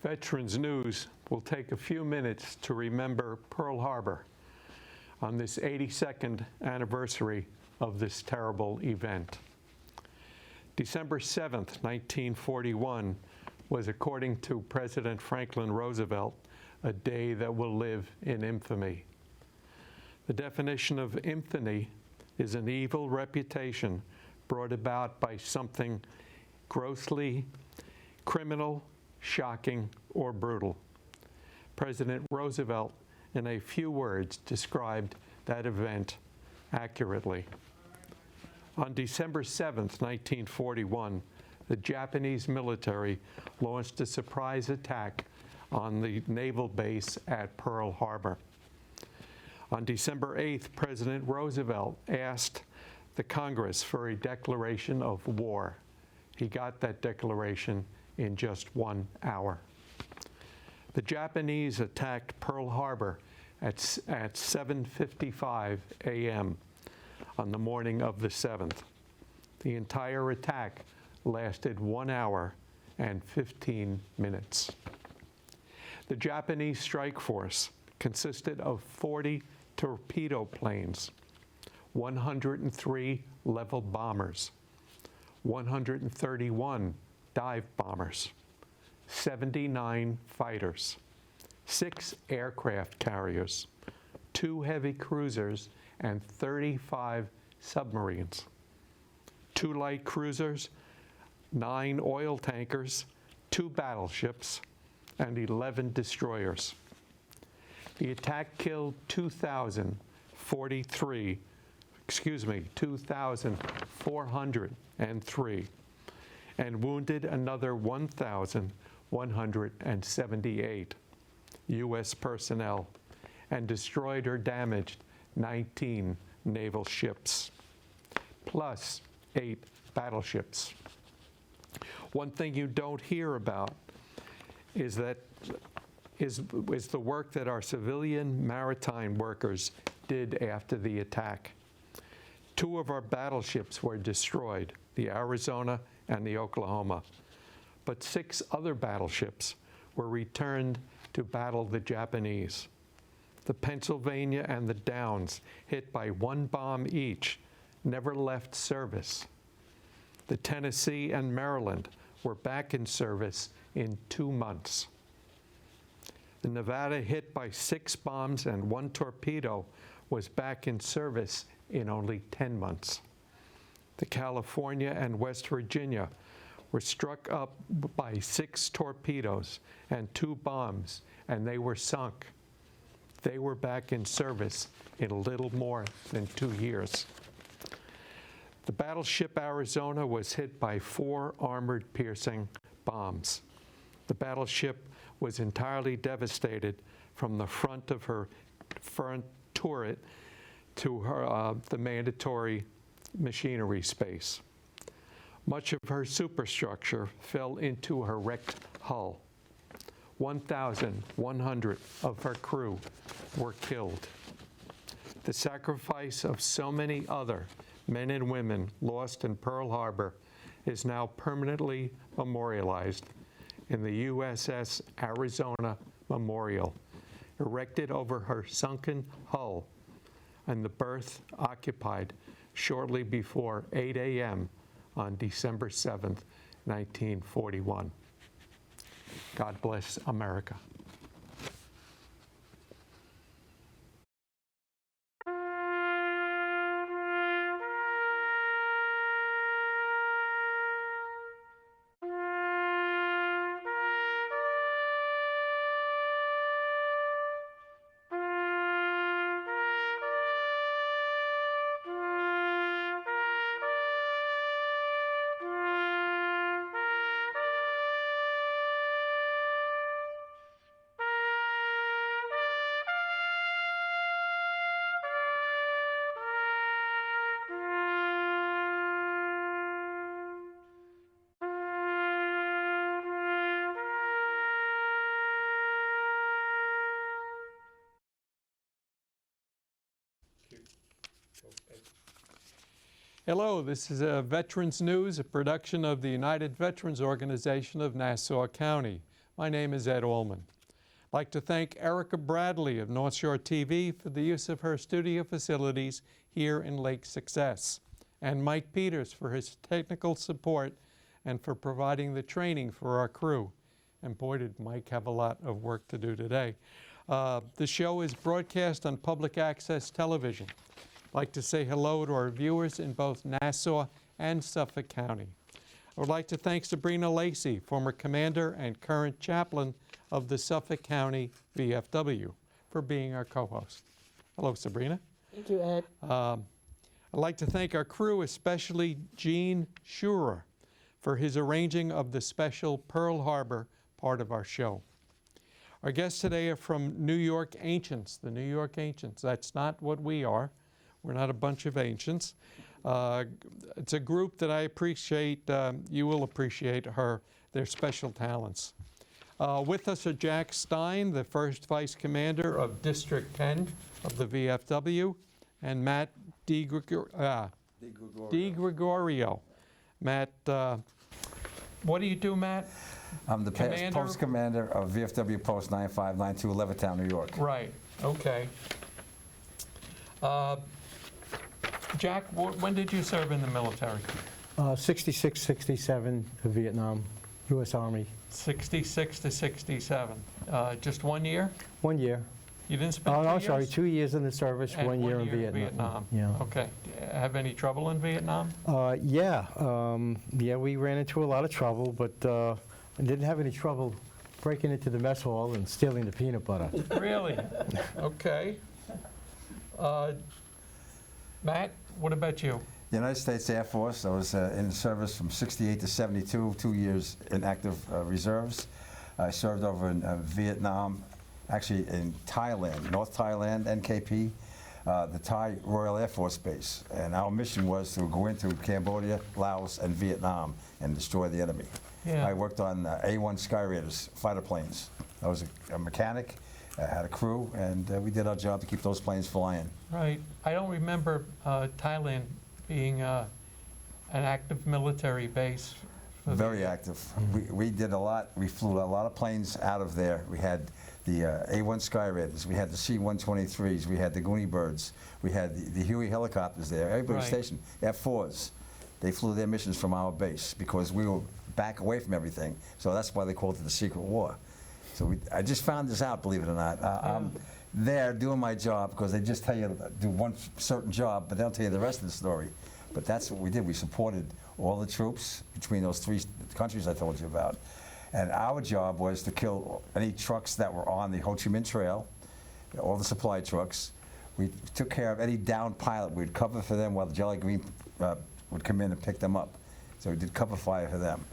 Veterans News will take a few minutes to remember Pearl Harbor on this 82nd anniversary of this terrible event. December 7th, 1941 was, according to President Franklin Roosevelt, a day that will live in infamy. The definition of infamy is an evil reputation brought about by something grossly criminal, shocking, or brutal. President Roosevelt, in a few words, described that event accurately. On December 7th, 1941, the Japanese military launched a surprise attack on the naval base at Pearl Harbor. On December 8th, President Roosevelt asked the Congress for a declaration of war. He got that declaration in just 1 hour. The Japanese attacked Pearl Harbor at 7:55 a.m. on the morning of the 7th. The entire attack lasted 1 hour and 15 minutes. The Japanese strike force consisted of 40 torpedo planes, 103 level bombers, 131 dive bombers, 79 fighters, 6 aircraft carriers, 2 heavy cruisers, and 35 submarines, 2 light cruisers, 9 oil tankers, 2 battleships, and 11 destroyers. The attack killed 2,403, and wounded another 1,178 U.S. personnel, and destroyed or damaged 19 naval ships, plus 8 battleships. One thing you don't hear about is the work that our civilian maritime workers did after the attack. 2 of our battleships were destroyed, the Arizona and the Oklahoma, but 6 other battleships were returned to battle the Japanese. The Pennsylvania and the Downs, hit by 1 bomb each, never left service. The Tennessee and Maryland were back in service in 2 months. The Nevada, hit by 6 bombs and 1 torpedo, was back in service in only 10 months. The California and West Virginia were struck up by 6 torpedoes and 2 bombs, and they were sunk. They were back in service in a little more than 2 years. The battleship Arizona was hit by 4 armored-piercing bombs. The battleship was entirely devastated from the front of her front turret to her, the mandatory machinery space. Much of her superstructure fell into her wrecked hull. 1,100 of her crew were killed. The sacrifice of so many other men and women lost in Pearl Harbor is now permanently memorialized in the USS Arizona Memorial, erected over her sunken hull, and the berth occupied shortly before 8 a.m. on December 7th, 1941. God bless America. Hello, this is Veterans News, a production of the United Veterans Organization of Nassau County. My name is Ed Allman. I'd like to thank Erica Bradley of North Shore TV for the use of her studio facilities here in Lake Success, and Mike Peters for his technical support and for providing the training for our crew. And boy, did Mike have a lot of work to do today. The show is broadcast on public access television. I'd like to say hello to our viewers in both Nassau and Suffolk County. I would like to thank Sabrina Lacey, former commander and current chaplain of the Suffolk County VFW, for being our co-host. Hello, Sabrina. Thank you, Ed. I'd like to thank our crew, especially Gene Schurer, for his arranging of the special Pearl Harbor part of our show. Our guests today are from New York Ancients, the New York Ancients. That's not what we are. We're not a bunch of ancients. It's a group that I appreciate. You will appreciate their special talents. With us are Jack Stein, the first Vice Commander of District 10 of the VFW, and Matt DeGregorio. Matt, what do you do, Matt? I'm the Post Commander of VFW Post 9592, Levittown, New York. Right, okay. Jack, when did you serve in the military? 66, 67 to Vietnam, U.S. Army. 66 to 67. Just 1 year? 1 year. You didn't spend 2 Oh, no, years? sorry, 2 years in the service, And 1 year in Vietnam. Yeah. Okay. Have any trouble in Vietnam? Yeah, we ran into a lot of trouble, but didn't have any trouble breaking into the mess hall and stealing the peanut butter. Really? Okay. Matt, what about you? United States Air Force. I was in service from 68 to 72, 2 years in active reserves. I served over in Vietnam, actually in Thailand, North Thailand, NKP, the Thai Royal Air Force Base. And our mission was to go into Cambodia, Laos, and Vietnam and destroy the enemy. Yeah. I worked on A-1 Sky Raiders fighter planes. I was a mechanic, had a crew, and we did our job to keep those planes flying. Right. I don't remember Thailand being an active military base. Very active. We did a lot. We flew a lot of planes out of there. We had the A-1 Sky Raiders. We had the C-123s. We had the Goonie Birds. We had the Huey helicopters there. Everybody was stationed. F-4s. They flew their missions from our base because we were back away from everything. So that's why they called it the Secret War. So I just found this out, believe it or not. I'm there doing my job because they just tell you to do one certain job, but they'll tell you the rest of the story. But that's what we did. We supported all the troops between those three countries I told you about. And our job was to kill any trucks that were on the Ho Chi Minh Trail, all the supply trucks. We took care of any downed pilot. We'd cover for them while the Jelly Green would come in and pick them up. So we did cover fire for them.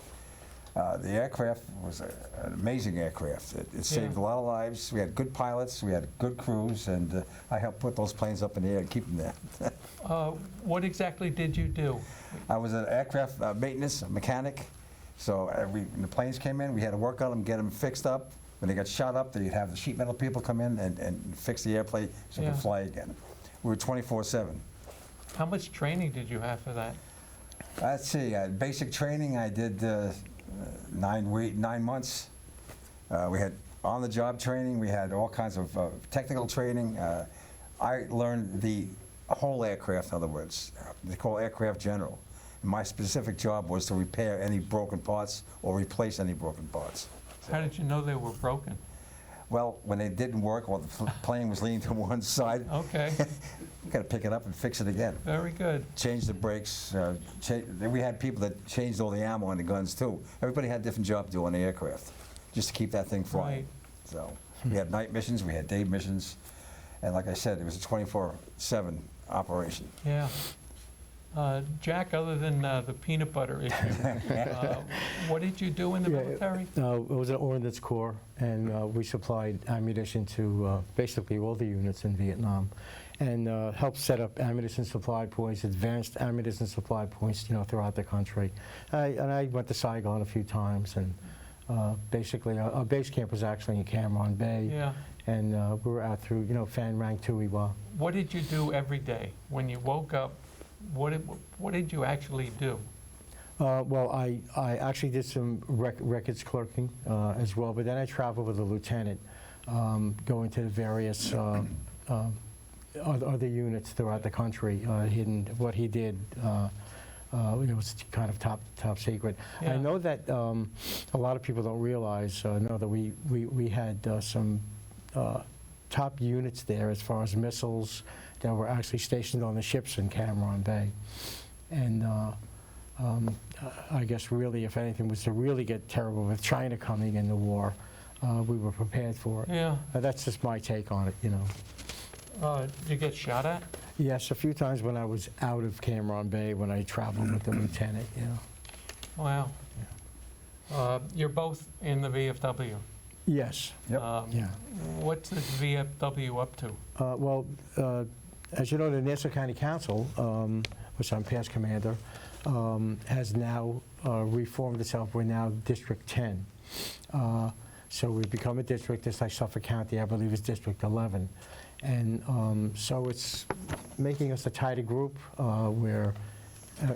The aircraft was an amazing aircraft. It saved a lot of lives. We had good pilots, we had good crews, and I helped put those planes up in the air and keep them there. What exactly did you do? I was an aircraft maintenance mechanic. So when the planes came in, we had to work on them, get them fixed up. When they got shot up, they'd have the sheet metal people come in and fix the airplane so it could fly again. We were 24/7. How much training did you have for that? Let's see, basic training, I did 9 months. We had on-the-job training. We had all kinds of technical training. I learned the whole aircraft, in other words. They call aircraft general. And my specific job was to repair any broken parts or replace any broken parts. How did you know they were broken? Well, when they didn't work or the plane was leaning to one side, Okay. you got to pick it up and fix it again. Very good. Change the brakes. We had people that changed all the ammo on the guns too. Everybody had a different job to do on the aircraft, just to keep that thing flying. Right. So we had night missions, we had day missions, and like I said, it was a 24/7 operation. Yeah. Jack, other than the peanut butter issue, what did you do in the military? It was an Ordnance Corps, and we supplied ammunition to basically all the units in Vietnam, and helped set up ammunition supply points, advanced ammunition supply points, throughout the country. And I went to Saigon a few times, and basically our base camp was actually in Cam Ranh Bay. Yeah. And we were out through, Phan Rang, Tui Wa. What did you do every day when you woke up? What did you actually do? Well, I actually did some records clerking as well, but then I traveled with a lieutenant, going to the various other units throughout the country. What he did, it was kind of top secret. Yeah. I know that a lot of people don't realize, know that we had some top units there as far as missiles that were actually stationed on the ships in Cameron Bay. And I guess really, if anything was to really get terrible with China coming in the war, we were prepared for it. Yeah. That's just my take on it, you know. Did you get shot at? Yes, a few times when I was out of Cameron Bay, when I traveled with the lieutenant, you know. Wow. You're both in the VFW. Yes, Yep. yeah. What's the VFW up to? Well, as you know, the Nassau County Council, which I'm past commander, has now reformed itself. We're now District 10. So we've become a district, just like Suffolk County, I believe, is District 11. And so it's making us a tighter group where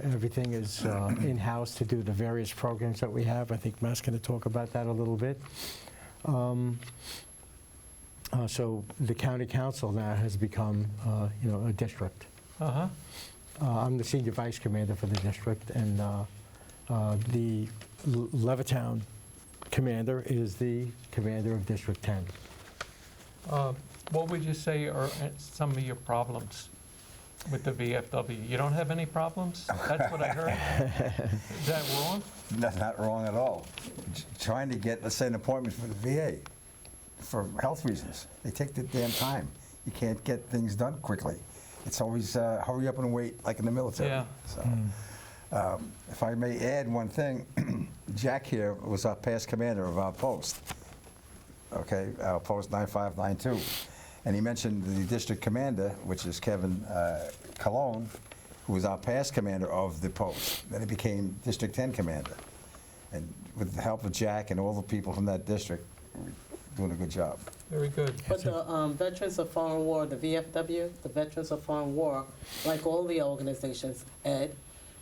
everything is in-house to do the various programs that we have. I think Matt's going to talk about that a little bit. So the county council now has become, a district. Uh-huh. I'm the senior vice commander for the district, and the Levittown commander is the commander of District 10. What would you say are some of your problems with the VFW? You don't have any problems? That's what I heard. Is that wrong? That's not wrong at all. Trying to get, let's say, an appointment for the VA for health reasons. They take the damn time. You can't get things done quickly. It's always hurry up and wait, like in the military. Yeah. So, if I may add one thing, Jack here was our past commander of our post, okay, our post 9592. And he mentioned the district commander, which is Kevin Colon, who was our past commander of the post. Then he became District 10 commander. And with the help of Jack and all the people from that district, we're doing a good job. Very good. But the Veterans of Foreign War, the VFW, the Veterans of Foreign War, like all the organizations, Ed,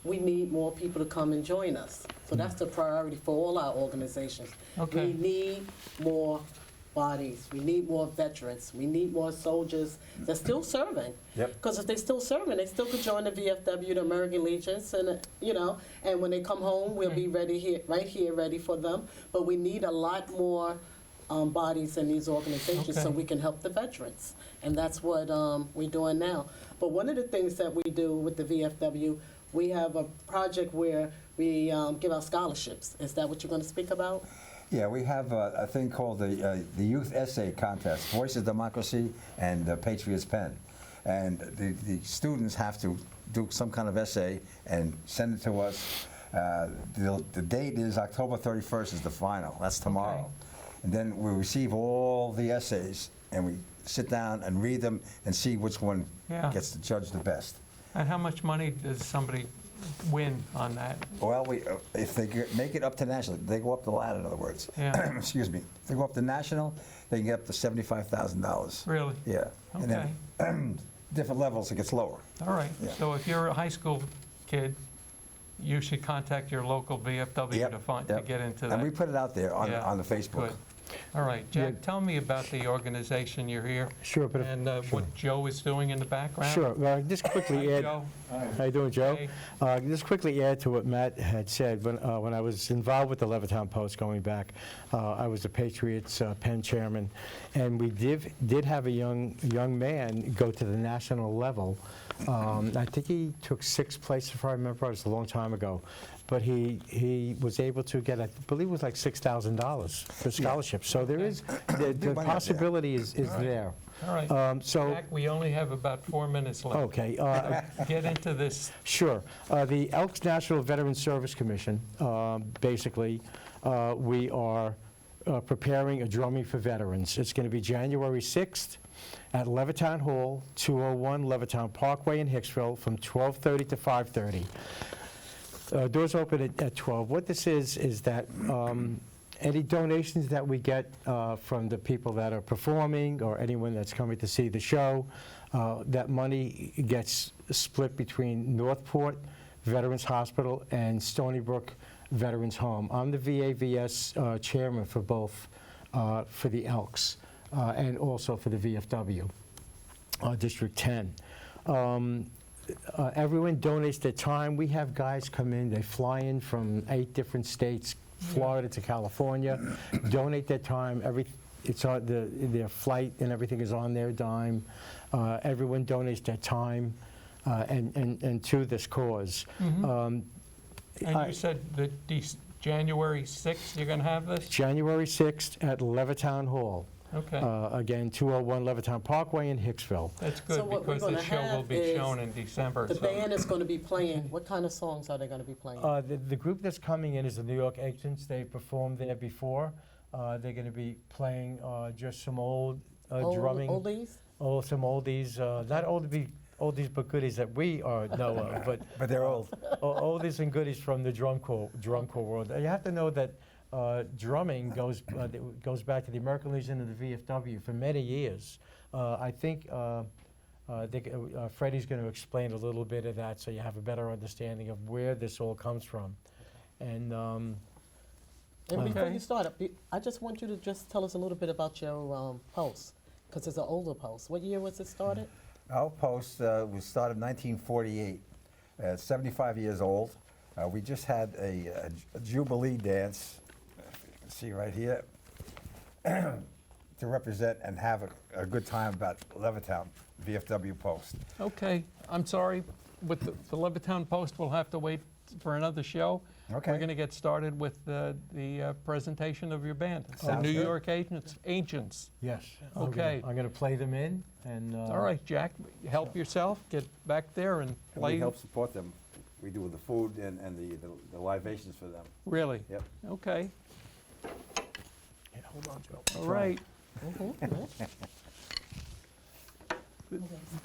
we need more people to come and join us. So that's the priority for all our organizations. Okay. We need more bodies. We need more veterans. We need more soldiers that's still serving. Yep. Because if they're still serving, they still could join the VFW, the American Legions, and and when they come home, we'll be ready here, right here, ready for them. But we need a lot more bodies in these organizations so Okay. we can help the veterans. And that's what we're doing now. But one of the things that we do with the VFW, we have a project where we give out scholarships. Is that what you're going to speak about? Yeah, we have a thing called the Youth Essay Contest, Voice of Democracy and Patriot's Pen. And the students have to do some kind of essay and send it to us. The date is October 31st is the final. That's tomorrow. Okay. And then we receive all the essays and we sit down and read them and see which one Yeah. gets to judge the best. And how much money does somebody win on that? Well, if they make it up to national, they go up the ladder, in other words. Yeah. Excuse me. If they go up to national, they can get up to $75,000. Really? Yeah. And then different levels, it gets lower. All right. Yeah. So if you're a high school kid, you should contact your local VFW Yep, to yep. get into And we that. put it out there Yeah, on the Facebook. Good. All right. Jack, tell me about the organization you're here Sure, but and what Joe is doing in the background. Sure. Just quickly Hi, add. Joe. How you doing, Joe? Hey. Just quickly add to what Matt had said. When I was involved with the Levittown Post going back, I was the Patriots Pen chairman, and we did have a young man go to the national level. I think he took 6th place, if I remember. It was a long time ago. But he was able to get, I believe it was like $6,000 for scholarship. So there is, the money out there. possibility is there. All right. So, Jack, we only have about 4 minutes left. okay. Get into this. Sure. The Elks National Veteran Service Commission, basically, we are preparing a drumming for veterans. It's going to be January 6th at Levittown Hall, 201 Levittown Parkway in Hicksville, from 12:30 to 5:30. Doors open at 12. What this is that any donations that we get from the people that are performing or anyone that's coming to see the show, that money gets split between Northport Veterans Hospital and Stony Brook Veterans Home. I'm the VAVS chairman for both, for the Elks, and also for the VFW, District 10. Everyone donates their time. We have guys come in, they fly in from 8 different states, Florida to California, donate their time. It's on their flight and everything is on their dime. Everyone donates their time and to this cause. And you said that January 6th, you're going to have this? January 6th at Levittown Hall. Okay. Again, 201 Levittown Parkway in Hicksville. That's So good, what we're because the gonna show will have be is shown in December. The so- band is going to be playing, what kind of songs are they going to be playing? The group that's coming in is the New York Agents. They performed there before. They're going to be playing just some old drumming. Oldies? Some oldies, not oldies but goodies that we know of, But they're old. oldies and goodies from the drum corps world. You have to know that drumming goes back to the American Legion and the VFW for many years. I think Freddie's going to explain a little bit of that so you have a better understanding of where this all comes from. And And before Okay. you start, I just want you to just tell us a little bit about your post, because it's an older post. What year was it started? Our post was started in 1948. 75 years old. We just had a Jubilee dance, if you can see right here, to represent and have a good time about Levittown, VFW Post. Okay, I'm sorry, with the Levittown Post, we'll have to wait for another show. Okay. We're going to get started with the presentation of your band, the Sounds New good. York Ancients. yes, Okay. I'm going to play them in. And All right, Jack, help yourself, get back there and And we play. help support them. We do the food and the libations for them. Really? Yep. Okay, Yeah, hold on, Joe. all right. Mhm.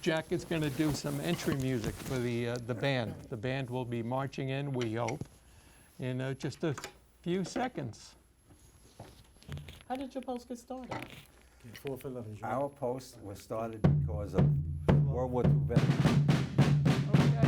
Jack is going to do some entry music for the band. The band will be marching in, we hope, in just a few seconds. How did your post get started? 4 for 11, Joe. Our post was started because of World War II veterans. Okay.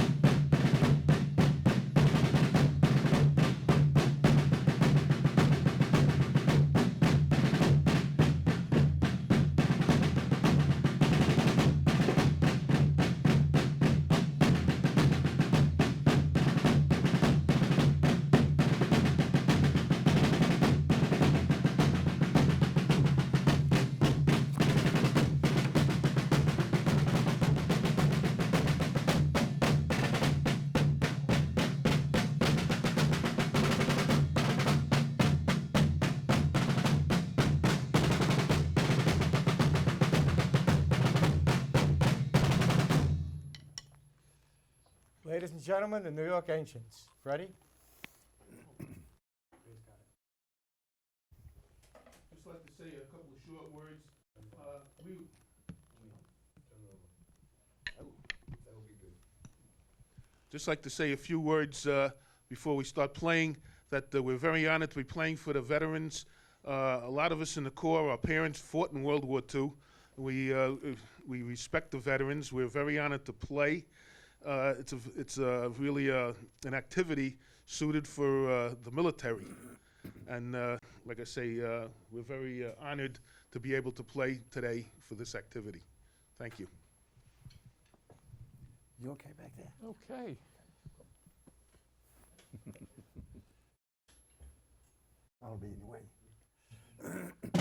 Ladies and gentlemen, the New York Ancients. Ready? Just like to say a couple of short words. Just like to say a few words before we start playing, that we're very honored to be playing for the veterans. A lot of us in the Corps, our parents fought in World War II. We respect the veterans. We're very honored to play. It's really an activity suited for the military. And like I say, we're very honored to be able to play today for this activity. Thank you. You okay back there? Okay. I'll be in your way.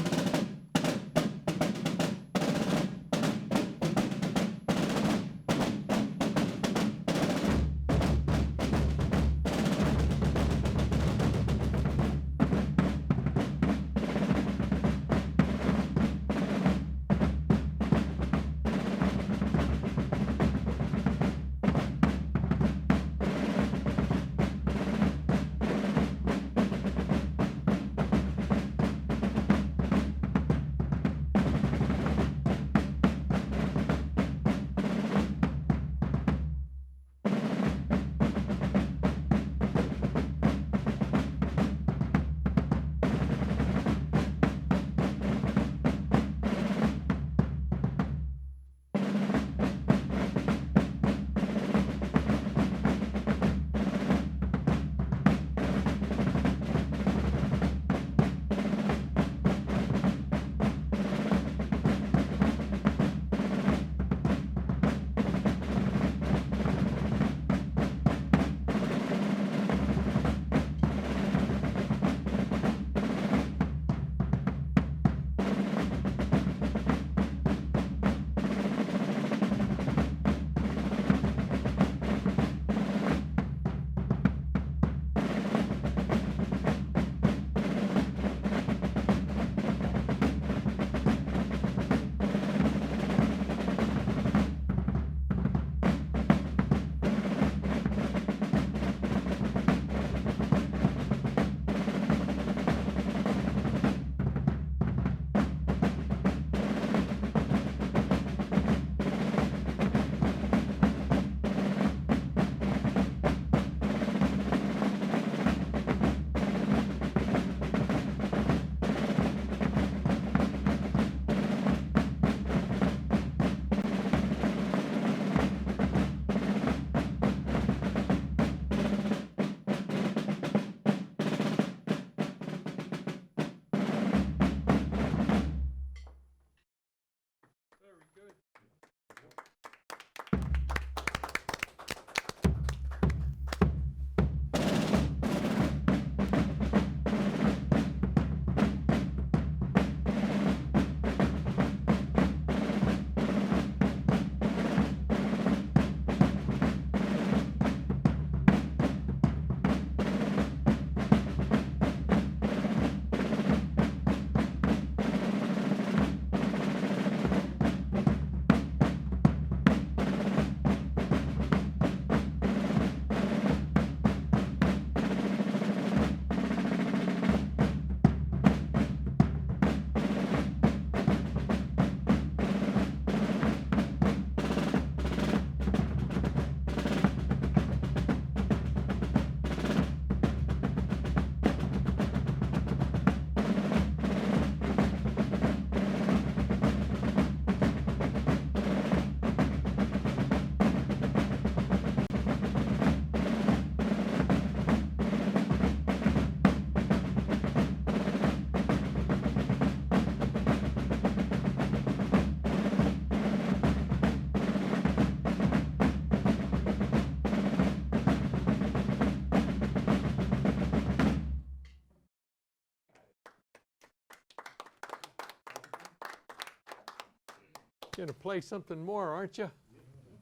Gonna play something more, aren't you?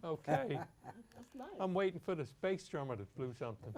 Okay. That's nice. I'm waiting for the bass drummer to do something.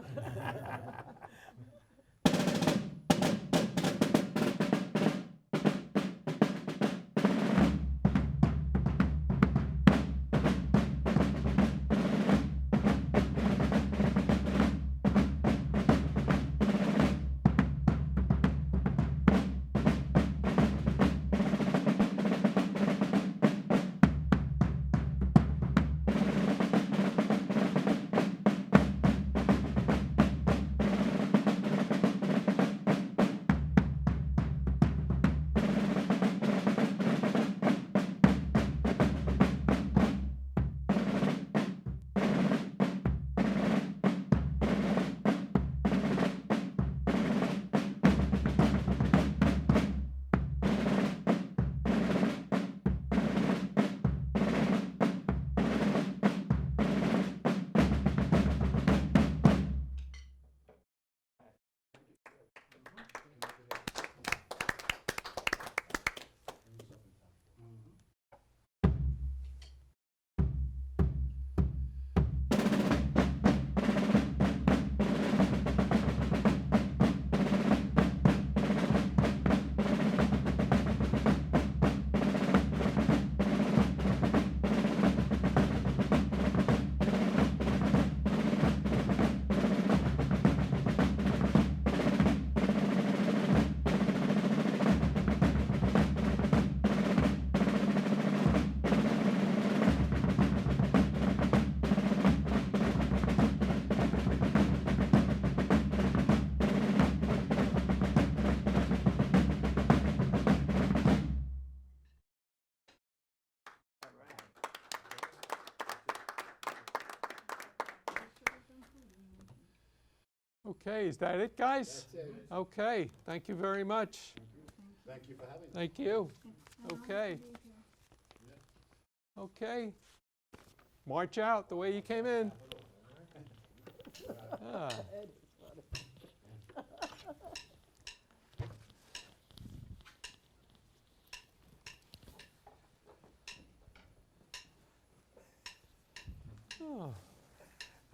Okay, is that it, guys? That's it. Okay, thank you very much. Thank you for having me. Thank you. Okay. Okay. March out the way you came in. Ah. Oh,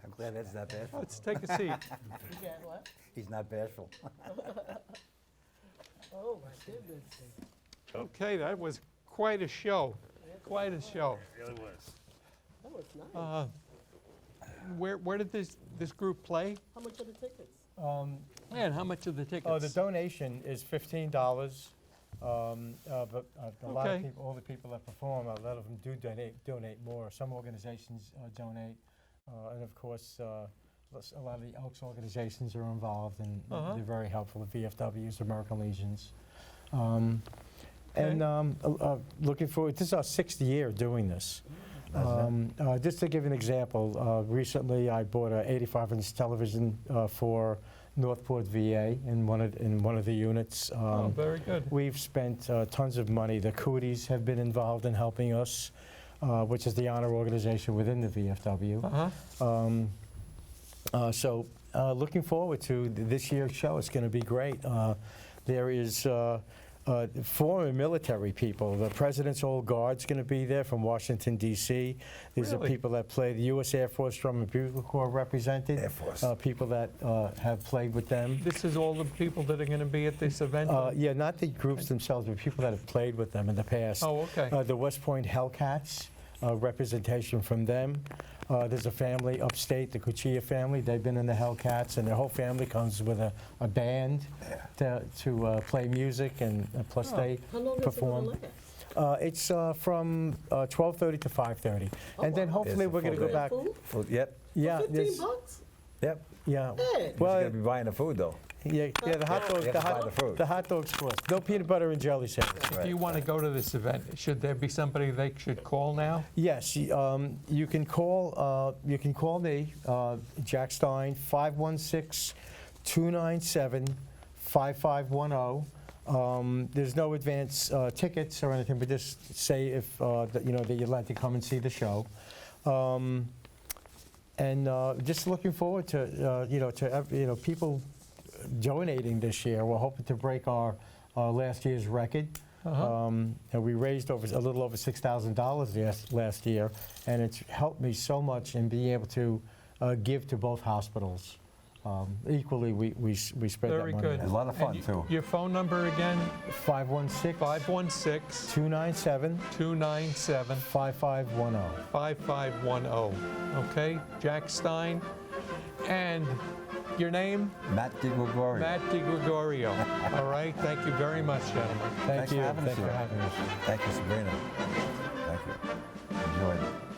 I'm glad that's not bashful. let's take a seat. You got what? He's not bashful. Oh, my goodness. Okay, that was quite a show. Quite a show. Really was. That was nice. Where did this group play? How much are the tickets? And how much are the tickets? Oh, the donation is $15. But a lot of Okay. people, all the people that perform, a lot of them do donate more. Some organizations donate, and of course, a lot of the Elks organizations are involved, and they're very helpful. The VFWs, American Legions, and looking forward. This is our 6th year doing this. Just to give an example, recently I bought a 85-inch television for Northport VA in one of the units. Oh, very good. We've spent tons of money. The Cooties have been involved in helping us, which is the honor organization within the VFW. So looking forward to this year's show. It's going to be great. There is former military people. The President's Old Guard's going to be there from Washington, D.C. These Really? are people that play the U.S. Air Force Drum and Bugle Corps represented. Air Force. People that have played with them. This is all the people that are going to be at this event? Yeah, not the groups themselves, but people that have played with them in the past. Oh, okay. The West Point Hellcats, representation from them. There's a family upstate, the Cuchilla family. They've been in the Hellcats, and their whole family comes with a band to play music, and plus they How long is it perform. going to last? It's from 12:30 to 5:30, and then wow. hopefully It's a we're going to full go day. back. Food? Well, yep, Yeah, $15 there's- bucks? yep. yeah. Hey. Well, Well, you're gonna be buying the food though. yeah, the hot dogs, You have to buy the food. the hot dogs cost. No peanut butter and jelly sandwich. If you want to go to this event, should there be somebody they should call now? Yes, you can call me, Jack Stein, 516-297-5510. There's no advance tickets or anything, but just say if that you'd like to come and see the show. And just looking forward to people donating this year. We're hoping to break our last year's record. And we raised a little over $6,000 last year, and it's helped me so much in being able to give to both hospitals. Equally, we spread Very that money. good. A lot of fun, And too. Your phone number again, 516 516 297 297 5510. 5510. Okay, Jack Stein. And your name? Matt DeGregorio. Matt DeGregorio. All right, thank you very much, gentlemen. Thank Thanks for you. having us Thanks for here. having us. Thank you, Sabrina. Thank you. Enjoyed it.